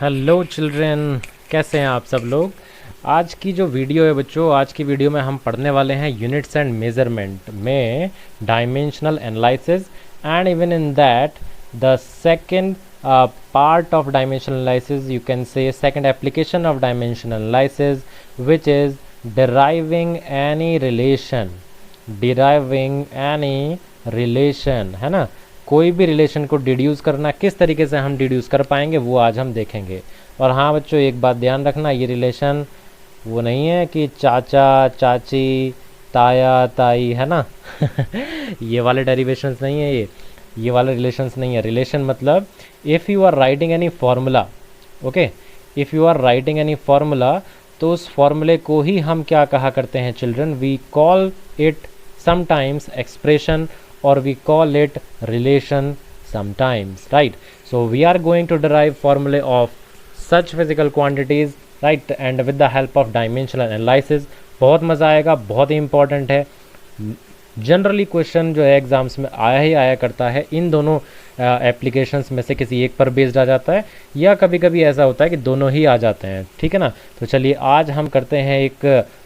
Hello children, कैसे हैं आप सब लोग। आज की जो वीडियो है बच्चों, आज की वीडियो में हम पढ़ने वाले हैं यूनिट्स एंड मेजरमेंट में dimensional analysis and even in that the second part of dimensional analysis, you can say second application of dimensional analysis which is deriving any relation. Deriving any relation है ना, कोई भी relation को deduce करना, किस तरीके से हम डिड्यूस कर पाएंगे वो आज हम देखेंगे। और हाँ बच्चों, एक बात ध्यान रखना, ये रिलेशन वो नहीं है कि चाचा चाची ताया ताई है ना ये वाले डेरिवेशंस नहीं है, ये वाले रिलेशंस नहीं है। रिलेशन मतलब if you are writing any formula, okay, if you are writing any formula, तो उस फॉर्मूले को ही हम क्या कहा करते हैं children, we call it sometimes expression or we call it relation sometimes, right? So we are going to derive formulae of such physical quantities, right, and with the help of dimensional analysis। बहुत मज़ा आएगा, बहुत ही important है। Generally question जो है exams में आया ही आया करता है, इन दोनों एप्लीकेशंस में से किसी एक पर बेस्ड आ जाता है, या कभी कभी ऐसा होता है कि दोनों ही आ जाते हैं, ठीक है ना। तो चलिए आज हम करते हैं एक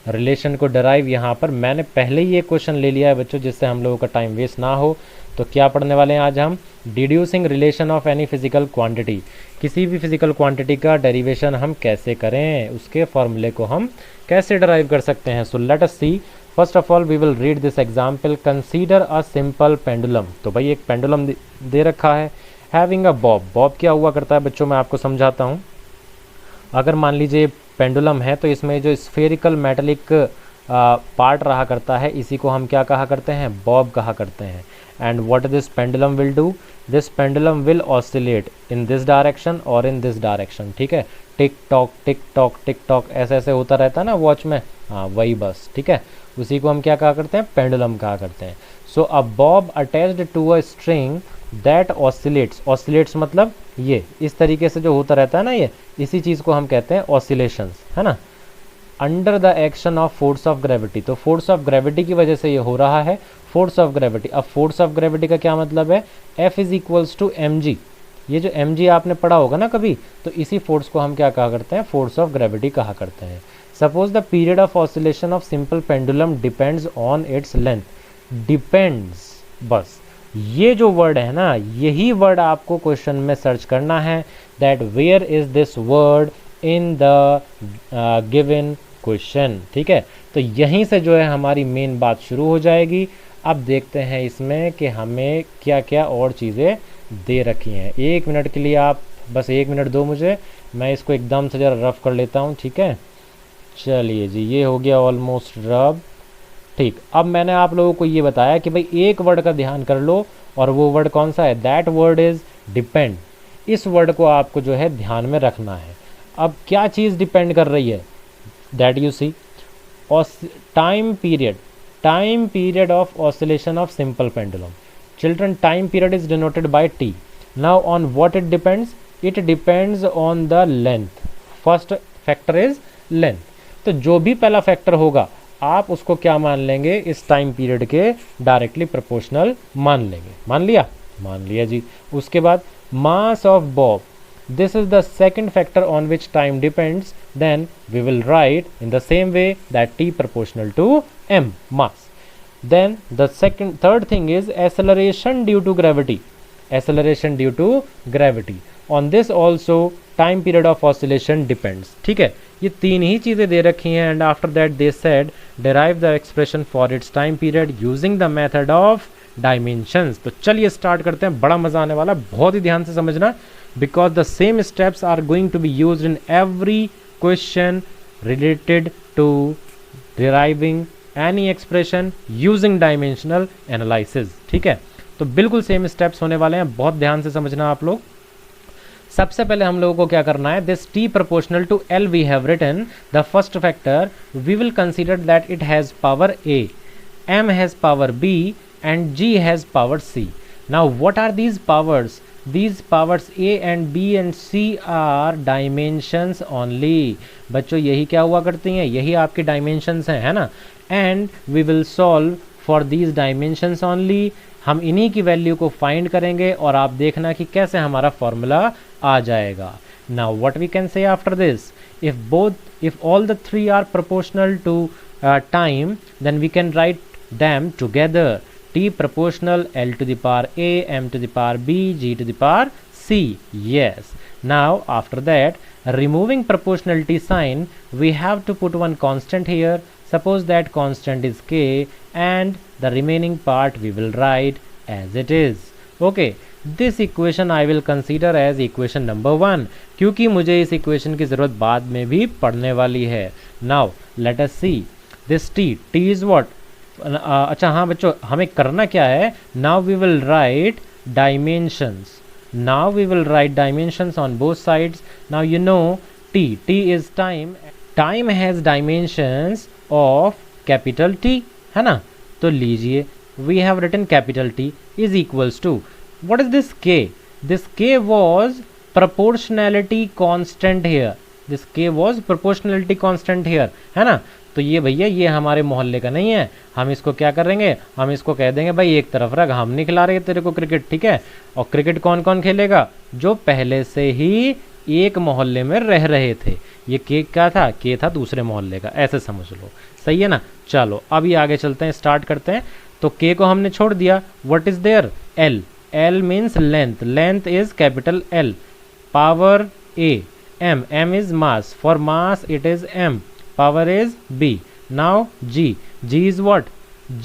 रिलेशन को डराइव। यहाँ पर मैंने पहले ही एक क्वेश्चन ले लिया है बच्चों, जिससे हम लोगों का टाइम वेस्ट ना हो। तो क्या पढ़ने वाले हैं आज हम, deducing relation of any physical quantity. किसी भी फिजिकल क्वांटिटी का डेरिवेशन हम कैसे करें, उसके फॉर्मूले को हम कैसे डराइव कर सकते हैं। So let us see. First of all we will read this example. Consider a simple pendulum. तो भाई एक पेंडुलम दे रखा है, हैविंग अ बॉब। बॉब क्या हुआ करता है बच्चों, मैं आपको समझाता हूँ। अगर मान लीजिए पेंडुलम है, तो इसमें जो स्फेरिकल मेटेलिक पार्ट रहा करता है, इसी को हम क्या कहा करते हैं, बॉब कहा करते हैं। And what this pendulum will do, this pendulum will oscillate in this direction और इन दिस डायरेक्शन, ठीक है। Tick tock tick tock tick tock ऐसे ऐसे होता रहता है ना वॉच में, हाँ वही बस, ठीक है। उसी को हम क्या कहा करते हैं, पेंडुलम कहा करते हैं। So a bob attached to a string that oscillates. Oscillates मतलब ये इस तरीके से जो होता रहता है ना, ये इसी चीज़ को हम कहते हैं ऑसिलेशंस, है ना। Under the action of force of gravity, तो फोर्स ऑफ ग्रेविटी की वजह से ये हो रहा है, फोर्स ऑफ ग्रेविटी। अब फोर्स ऑफ ग्रेविटी का क्या मतलब है, F is equals to mg। ये जो mg आपने पढ़ा होगा ना कभी, तो इसी फोर्स को हम क्या कहा करते हैं, फोर्स ऑफ ग्रेविटी कहा करते हैं। Suppose the period of oscillation of simple pendulum depends on its length. Depends, बस ये जो वर्ड है ना, यही वर्ड आपको क्वेश्चन में सर्च करना है, that where is this word in the given question, ठीक है। तो यहीं से जो है हमारी मेन बात शुरू हो जाएगी। अब देखते हैं इसमें कि हमें क्या क्या और चीज़ें दे रखी हैं। एक मिनट के लिए आप बस एक मिनट दो मुझे, मैं इसको एकदम से ज़रा रफ कर लेता हूँ, ठीक है। चलिए जी, ये हो गया ऑलमोस्ट रब, ठीक। अब मैंने आप लोगों को ये बताया कि भाई एक वर्ड का ध्यान कर लो, और वो वर्ड कौन सा है, दैट वर्ड इज़ डिपेंड। इस वर्ड को आपको जो है ध्यान में रखना है। अब क्या चीज़ डिपेंड कर रही है, that you see, time period, time period of oscillation of simple pendulum. Children, time period is denoted by t. Now on what it depends, it depends on the length. First factor is length. तो जो भी पहला factor होगा आप उसको क्या मान लेंगे, इस टाइम पीरियड के डायरेक्टली प्रोपोर्शनल मान लेंगे। मान लिया, मान लिया जी। उसके बाद mass of Bob, this is the second factor on which time depends. Then we will write in the same way that t proportional to m, mass. Then the third thing is acceleration due to gravity. Acceleration due to gravity. On this also time period of oscillation depends, ठीक है। ये तीन ही चीज़ें दे रखी हैं। and after that they said derive the expression for its time period using the method of dimensions। तो चलिए start करते हैं, बड़ा मज़ा आने वाला, बहुत ही ध्यान से समझना, because the same steps are going to be used in every question related to deriving any expression using dimensional analysis, ठीक है। तो बिल्कुल सेम स्टेप्स होने वाले हैं, बहुत ध्यान से समझना आप लोग। सबसे पहले हम लोगों को क्या करना है, this t proportional to L we have written the first factor, we will consider that it has power a, m has power b and g has power c. Now what are these powers? These powers a and b and c are dimensions only। बच्चों यही क्या हुआ करती हैं, यही आपकी dimensions हैं, है ना। and we will solve for these dimensions only। हम इन्हीं की वैल्यू को फाइंड करेंगे और आप देखना कि कैसे हमारा फॉर्मूला आ जाएगा। Now what we can say after this, if all the three are proportional to time, then we can write them together. T proportional L to the power A, M to the power B, G to the power C. Yes. Now after that, removing proportionality sign, we have to put one constant here. Suppose that constant is K, and the remaining part we will write as it is. Okay, this equation I will consider as equation number 1, क्योंकि मुझे इस equation की ज़रूरत बाद में भी पड़ने वाली है. Now let us see this T is what. अच्छा हाँ बच्चों, हमें करना क्या है. Now we will write dimensions. Now we will write dimensions on both sides. Now you know T is time. Time has dimensions of capital T, है ना. तो लीजिए, we have written capital T is equals to, what is this k? This k was proportionality constant here. This k was proportionality constant here, है ना. तो ये भैया ये हमारे मोहल्ले का नहीं है. हम इसको क्या करेंगे, हम इसको कह देंगे भाई एक तरफ रख, हम नहीं खिला रहे तेरे को क्रिकेट, ठीक है. और क्रिकेट कौन कौन खेलेगा, जो पहले से ही एक मोहल्ले में रह रहे थे. ये के क्या था, के था दूसरे मोहल्ले का, ऐसे समझ लो. सही है ना. चलो अभी आगे चलते हैं, स्टार्ट करते हैं. तो के को हमने छोड़ दिया. What is there, L. L means length. Length is capital L. Power A. M is mass. For mass it is M. Power is B. Now G. G is what?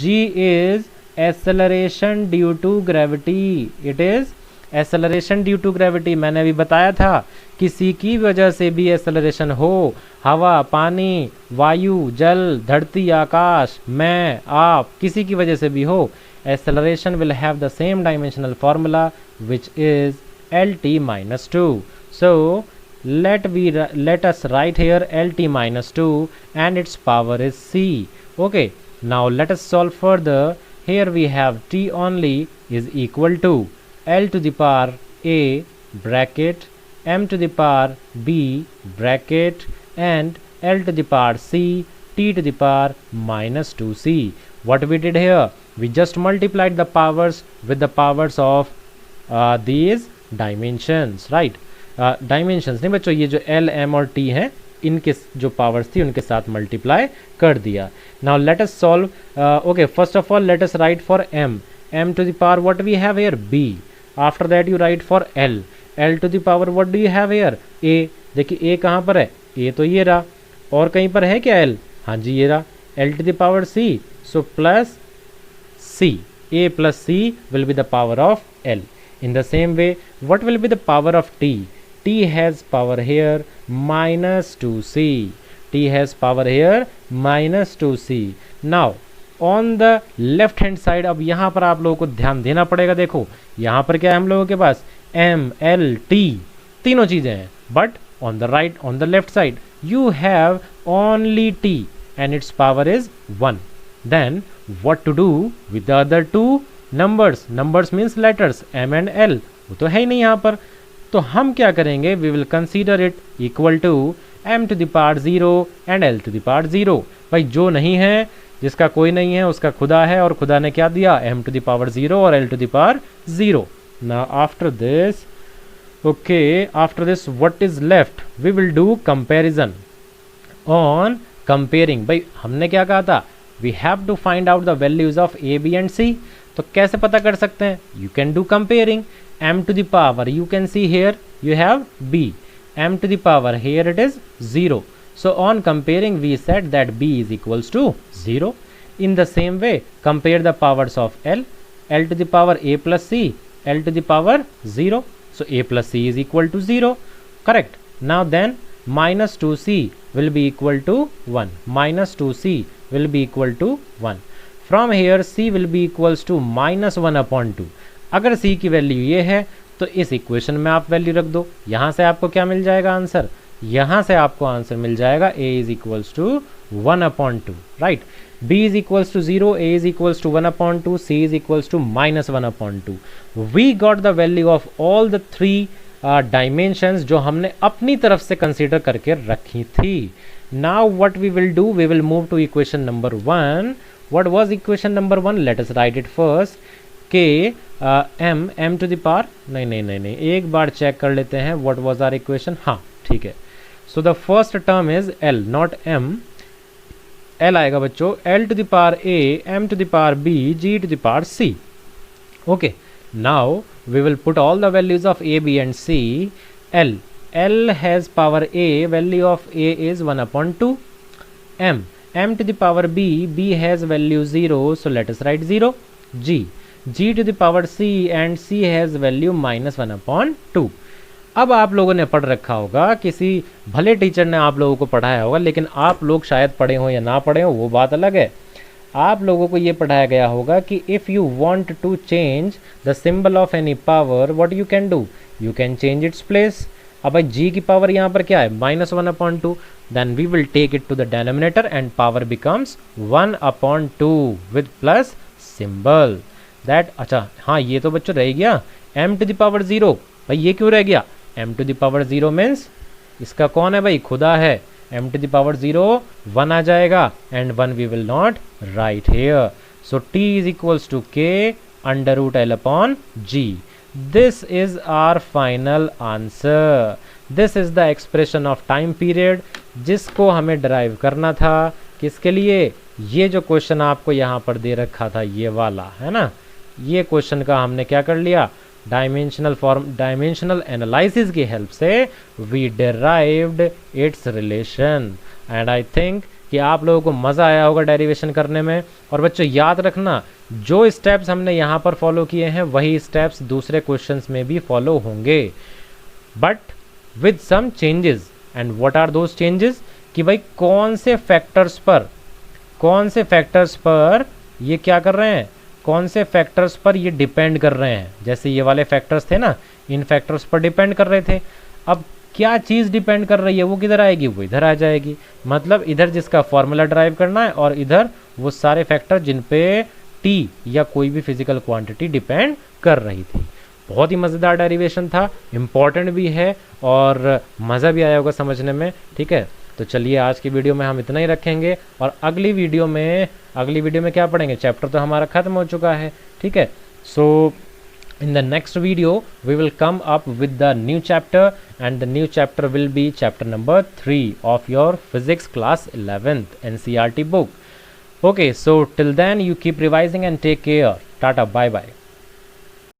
G is acceleration due to gravity. It is acceleration due to gravity. मैंने अभी बताया था, किसी की वजह से भी acceleration हो, हवा, पानी, वायु, जल, धरती, आकाश, मैं, आप, किसी की वजह से भी हो, acceleration will have the same dimensional formula, which is LT minus 2. So let us write here LT minus 2 and its power is C. Okay, now let us solve further. Here we have T only is equal to L to the power A bracket, M to the power B bracket, and L to the power C, T to the power minus 2C. What we did here, we just multiplied the powers with the powers of these dimensions, right. Dimensions नहीं बच्चों, ये जो L, M और T हैं, इनके जो powers थी उनके साथ multiply कर दिया. Now let us solve. Okay, first of all let us write for M. M to the power what we have here, B. After that you write for L. L to the power what do you have here, A. देखिए A कहाँ पर है, A तो ये रहा, और कहीं पर है क्या L, हाँ जी ये रहा. L to the power C. So plus C. A plus C will be the power of L. In the same way, what will be the power of T? T has power here minus 2C. T has power here minus 2C. Now on the left hand side, अब यहाँ पर आप लोगों को ध्यान देना पड़ेगा. देखो यहाँ पर क्या है हम लोगों के पास, M, L, T, तीनों चीज़ें हैं. But on the right, on the left side, you have only T and its power is 1. Then what to do with the other two numbers? Numbers means letters M and L. वो तो है ही नहीं यहाँ पर. तो हम क्या करेंगे, we will consider it equal to M to the power 0 and L to the power 0. भाई जो नहीं है, जिसका कोई नहीं है उसका खुदा है, और खुदा ने क्या दिया, M to the power 0 और L to the power 0. Now after this, okay, after this what is left, we will do comparison. On comparing, भाई हमने क्या कहा था, we have to find out the values of A, B and C. तो कैसे पता कर सकते हैं, you can do comparing. M to the power, you can see here you have B. M to the power, here it is 0. So on comparing we said that B is equals to 0. In the same way, compare the powers of L. L to the power A plus C, L to the power 0. So A plus C is equal to 0. Correct. Now then minus 2C will be equal to 1. Minus 2C will be equal to 1. From here C will be equals to minus 1 upon 2. अगर C की value ये है तो इस equation में आप value रख दो. यहाँ से आपको क्या मिल जाएगा आंसर, यहाँ से आपको आंसर मिल जाएगा A is equals to 1 upon 2, right. B is equals to 0, A is equals to 1 upon 2, C is equals to minus 1 upon 2. We got the value of all the three dimensions जो हमने अपनी तरफ से consider करके रखी थी. Now what we will do, we will move to equation number 1. What was equation number 1? Let us write it first. K M to the power, नहीं, एक बार चेक कर लेते हैं व्हाट वाज आवर इक्वेशन। हाँ ठीक है, so the first term is L not M, L आएगा बच्चों L to the power A, M to the power B, G to the power C. Okay, now we will put all the values of a, b and c. L has power a, value of a is 1 upon 2. M to the power b, b has value 0, so let us write 0. G to the power c, and c has value minus 1 upon 2. अब आप लोगों ने पढ़ रखा होगा, किसी भले teacher ने आप लोगों को पढ़ाया होगा, लेकिन आप लोग शायद पढ़े हो या ना पढ़े हो वो बात अलग है। आप लोगों को ये पढ़ाया गया होगा कि if you want to change the symbol of any power what you can do, you can change its place. अब भाई जी की पावर यहाँ पर क्या है -1/2, then we will take it to the denominator and power becomes 1/2 with plus symbol that. अच्छा हाँ, ये तो बच्चों रह गया m टू द पावर 0। भाई ये क्यों रह गया? m to the power 0 means इसका कौन है भाई? खुदा है। m to the power 0 1 आ जाएगा and 1 we will not write here. So t is equals to k under root L upon g. This is our final answer. This is the expression of time period जिसको हमें derive करना था। किसके लिए? ये जो question आपको यहाँ पर दे रखा था ये वाला है ना, ये क्वेश्चन का हमने क्या कर लिया, डायमेंशनल एनालिसिस की हेल्प से we derived its relation. And I think कि आप लोगों को मज़ा आया होगा डेरिवेशन करने में। और बच्चों याद रखना, जो स्टेप्स हमने यहाँ पर फॉलो किए हैं वही स्टेप्स दूसरे क्वेश्चंस में भी फॉलो होंगे, but with some changes. And what are those changes? कि भाई कौन से फैक्टर्स पर ये क्या कर रहे हैं, कौन से फैक्टर्स पर ये डिपेंड कर रहे हैं। जैसे ये वाले फैक्टर्स थे ना, इन फैक्टर्स पर डिपेंड कर रहे थे। अब क्या चीज़ डिपेंड कर रही है वो किधर आएगी? वो इधर आ जाएगी। मतलब इधर जिसका फॉर्मूला ड्राइव करना है और इधर वो सारे फैक्टर जिन पे टी या कोई भी फिजिकल क्वांटिटी डिपेंड कर रही थी। बहुत ही मज़ेदार डेरिवेशन था, इम्पॉर्टेंट भी है और मज़ा भी आया होगा समझने में। ठीक है, तो चलिए आज की वीडियो में हम इतना ही रखेंगे और अगली वीडियो में क्या पढ़ेंगे? चैप्टर तो हमारा ख़त्म हो चुका है। ठीक है, सो in the next video we will come up with the new chapter, and the new chapter will be chapter number 3 of your physics class 11th NCERT book. Okay, so till then you keep revising and take care. Tata, bye bye.